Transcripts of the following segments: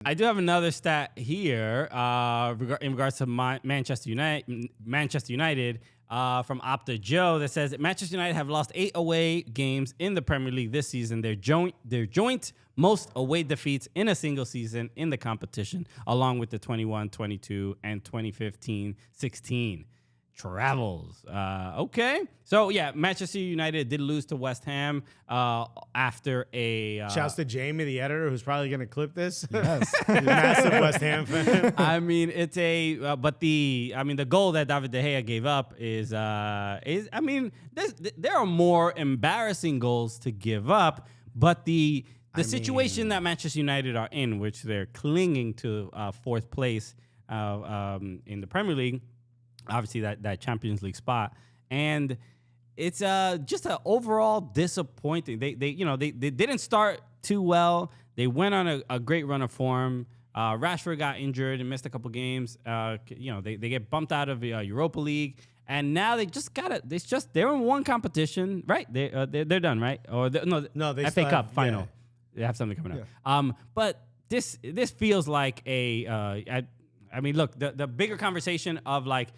I do have another stat here in regards to Manchester United from Opta Joe that says that Manchester United have lost 8 away games in the Premier League this season. Their joint most away defeats in a single season in the competition, along with the 21-22 and 2015-16 travels. Okay. So, yeah, Manchester United did lose to West Ham after a... Shouts to Jamie, the editor, who's probably going to clip this. Yes. Massive West Ham fan. I mean, it's a... but the goal that David De Gea gave up is there are more embarrassing goals to give up, but the situation that Manchester United are in, which they're clinging to fourth place in the Premier League, obviously that Champions League spot, and it's just an overall disappointing. They didn't start too well. They went on a great run of form. Rashford got injured and missed a couple games. They get bumped out of Europa League, and now they just they're in one competition, right? They're done, right? Or no, they FA Cup final. Yeah. They have something coming up. But this feels like look, the bigger conversation of like,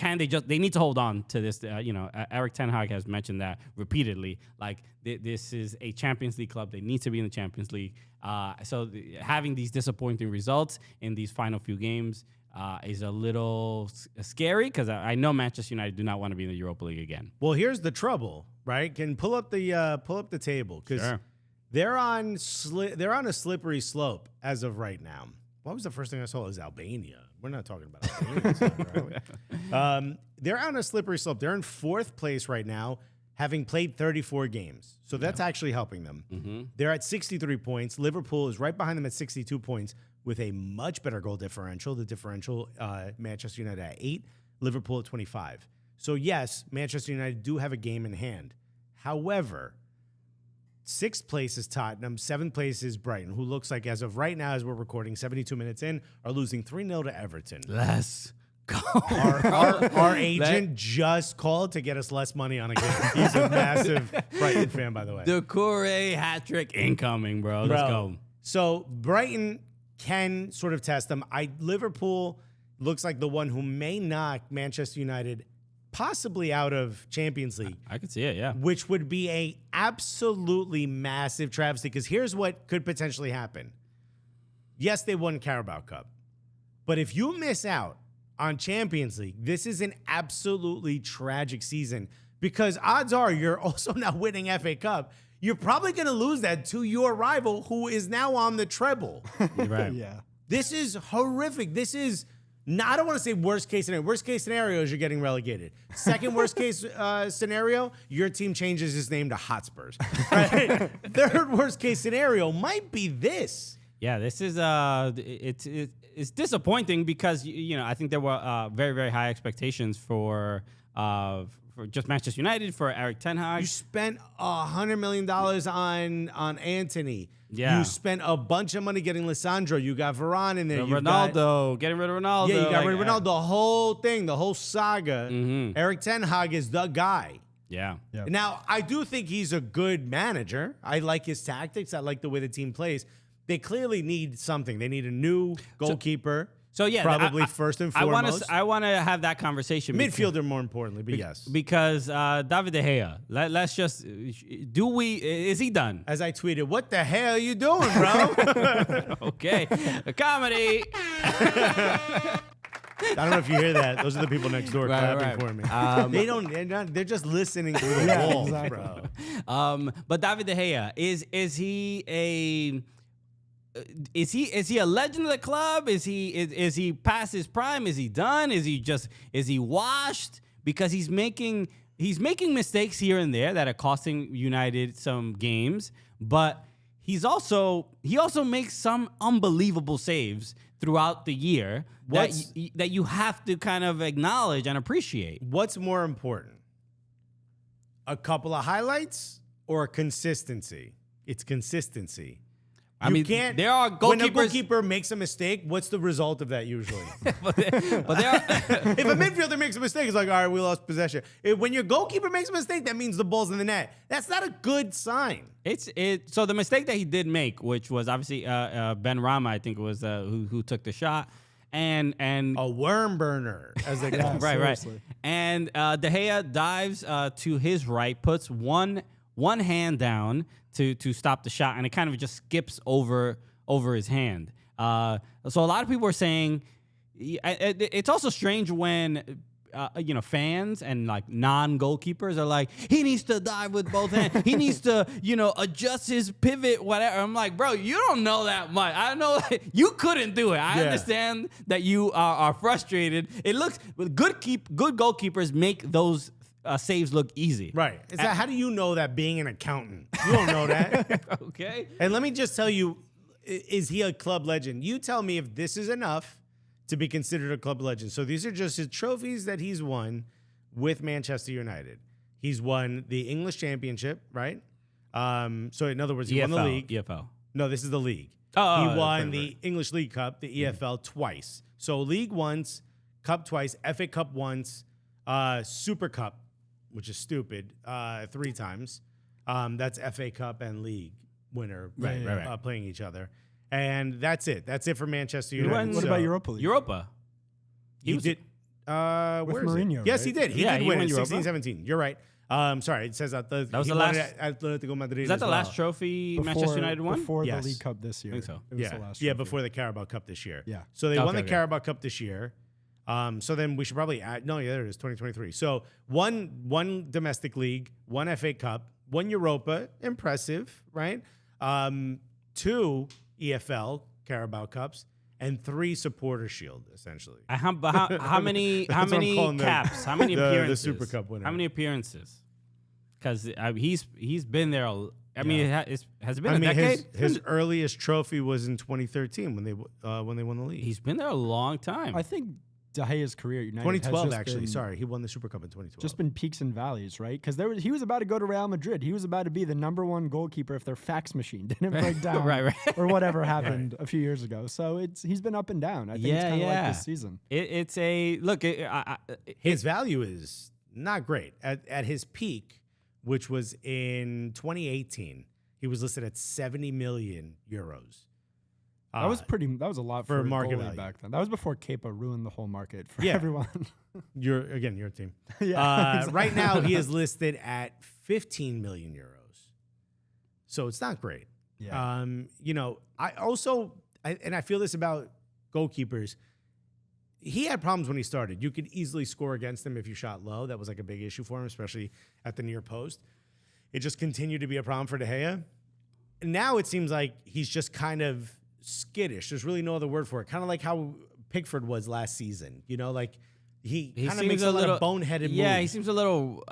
they need to hold on to this. Eric Ten Hag has mentioned that repeatedly. Like, this is a Champions League club. They need to be in the Champions League. So having these disappointing results in these final few games is a little scary, because I know Manchester United do not want to be in the Europa League again. Well, here's the trouble, right? Can pull up the table, because they're on a slippery slope as of right now. What was the first thing I saw? Is Albania. We're not talking about Albania. Are we? They're on a slippery slope. They're in fourth place right now, having played 34 games. So that's actually helping them. Mm-hmm. They're at 63 points. Liverpool is right behind them at 62 points with a much better goal differential. The differential, Manchester United at 8, Liverpool at 25. So yes, Manchester United do have a game in hand. However, 6th place is Tottenham. 7th place is Brighton, who looks like, as of right now, as we're recording, 72 minutes in, are losing 3-0 to Everton. Let's go. Our agent just called to get us less money on a game. He's a massive Brighton fan, by the way. The Corey hat trick incoming, bro. Let's go. So Brighton can sort of test them. Liverpool looks like the one who may knock Manchester United possibly out of Champions League. I could see it, yeah. Which would be a absolutely massive travesty, because here's what could potentially happen. Yes, they won Carabao Cup. But if you miss out on Champions League, this is an absolutely tragic season, because odds are you're also not winning FA Cup. You're probably going to lose that to your rival, who is now on the treble. Right. Yeah. This is horrific. This is... No, I don't want to say worst case scenario. Worst case scenario is you're getting relegated. Second worst case scenario, your team changes its name to Hotspurs. Right? Third worst case scenario might be this. Yeah, this is it's disappointing, because I think there were very, very high expectations for just Manchester United, for Eric Ten Hag. You spent $100 million on Anthony. Yeah. You spent a bunch of money getting Lissandro. You got Varane in there. Getting rid of Ronaldo. Yeah, you got rid of Ronaldo. The whole thing, the whole saga. Mm-hmm. Eric Ten Hag is the guy. Yeah. Yep. Now, I do think he's a good manager. I like his tactics. I like the way the team plays. They clearly need something. They need a new goalkeeper. So yeah, probably first and foremost. I want to have that conversation. Midfielder, more importantly, but yes. Because David De Gea, let's just is he done? As I tweeted, what the hell are you doing, bro? Okay, a comedy. I don't know if you hear that. Those are the people next door clapping for me. They're just listening through the walls, exactly. bro. But David De Gea, is he a legend of the club? Is he past his prime? Is he done? Is he washed? Because he's making mistakes here and there that are costing United some games, but he also makes some unbelievable saves throughout the year that you have to kind of acknowledge and appreciate. What's more important? A couple of highlights or consistency? It's consistency. I mean, there are goalkeepers. When a goalkeeper makes a mistake, what's the result of that usually? but there are. If a midfielder makes a mistake, it's like, all right, we lost possession. When your goalkeeper makes a mistake, that means the ball's in the net. That's not a good sign. So the mistake that he did make, which was obviously Ben Rama, I think it was who took the shot, and a worm burner, as they call it. right. And De Gea dives to his right, puts one hand down to stop the shot, and it kind of just skips over his hand. So a lot of people are saying it's also strange when fans and like non-goalkeepers are like, he needs to dive with both hands. He needs to adjust his pivot, whatever. I'm like, bro, you don't know that much. I know you couldn't do it. I understand that you are frustrated. It looks good goalkeepers make those saves look easy. Right. How do you know that being an accountant? You don't know that. Okay. And let me just tell you, is he a club legend? You tell me if this is enough to be considered a club legend. So these are just his trophies that he's won with Manchester United. He's won the English Championship, right? So in other words, he won the league. EFL. No, this is the league. He won the English League Cup, the EFL twice. So league once, cup twice, FA Cup once, Super Cup, which is stupid, 3 times. That's FA Cup and league winner playing each other. And that's it. That's it for Manchester United. What about Europa League? Europa. He did. Where is Mourinho, it? Yes, right? he did. He did win in Europa. 16-17. You're right. Sorry, it says that was the last. Atletico Madrid. Is that the last trophy Manchester United won? Before the League Cup this year. I think so. It was the last Yeah, trophy. before the Carabao Cup this year. Yeah. So they won the Carabao Cup this year. So then we should probably add. No, yeah, there it is. 2023. So one domestic league, one FA Cup, one Europa. Impressive, right? 2 EFL Carabao Cups. And 3 Supporter Shield, essentially. How many caps? How many appearances? The Super Cup winner. How many appearances? Because he's been there. I mean, has it been a decade? His earliest trophy was in 2013 when they won the league. He's been there a long time. I think De Gea's career at United 2012, has actually. Sorry, he won the Super Cup in 2012. Just been peaks and valleys, right? Because he was about to go to Real Madrid. He was about to be the #1 goalkeeper if their fax machine didn't break down, right. or whatever happened a few years ago. So he's been up and down. I think it's kind of like this season. His value is not great. At his peak, which was in 2018, he was listed at 70 million euros. That was a lot for a market goalie value back then. That was before Kepa ruined the whole market for everyone. Your team. Exactly. Right now, he is listed at 15 million euros. So it's not great. Yeah. I feel this about goalkeepers. He had problems when he started. You could easily score against him if you shot low. That was like a big issue for him, especially at the near post. It just continued to be a problem for De Gea. Now it seems like he's just kind of skittish. There's really no other word for it. Kind of like how Pickford was last season. He kind of makes a lot of boneheaded moves. Yeah, he seems a little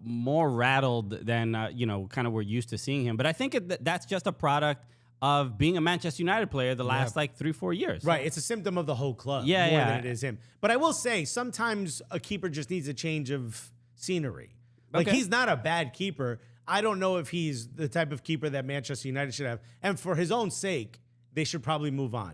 more rattled than kind of we're used to seeing him. But I think that's just a product of being a Manchester United player the last 3-4 years. Right, it's a symptom of the whole club more than it is him. But I will say, sometimes a keeper just needs a change of scenery. Like, he's not a bad keeper. I don't know if he's the type of keeper that Manchester United should have. And for his own sake, they should probably move on.